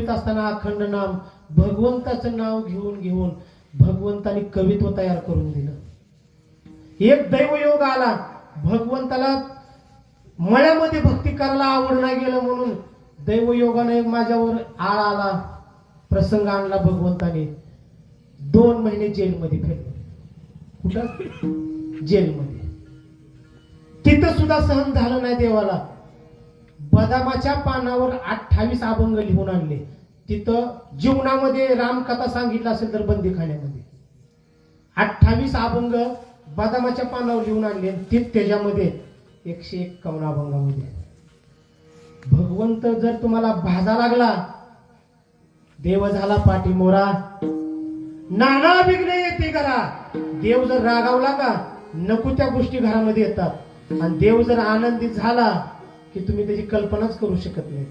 असताना अखंड नाम भगवंताचं नाव घेऊन घेऊन भगवंतानी कवित्व तयार करून दिलं. एक दैवयोग आला, भगवंताला मळ्यामध्ये भक्ती करायला आवड नाही गेलं म्हणून दैवयोगाने माझ्यावर आळ आला, प्रसंग आणला भगवंताने. 2 महिने जेलमध्ये फिरलो. कुठं? जेलमध्ये. तिथं सुद्धा सहन झालं नाही देवाला. बदामाच्या पानावर 28 अभंग लिहून आणले. तिथं जीवनामध्ये रामकथा सांगितलं असेल तर बंदीखान्यामध्ये 28 अभंग बदामाच्या पानावर लिहून आणले. त्याच्यामध्ये 151 अभंगामध्ये भगवंत जर तुम्हाला भाजा लागला, देव झाला पाठीमोरा, नाना विघ्ने येते घरा. देव जर रागावला का नको त्या गोष्टी घरामध्ये येतात. आणि देव जर आनंदित झाला की तुम्ही त्याची कल्पनाच करू शकत नाही.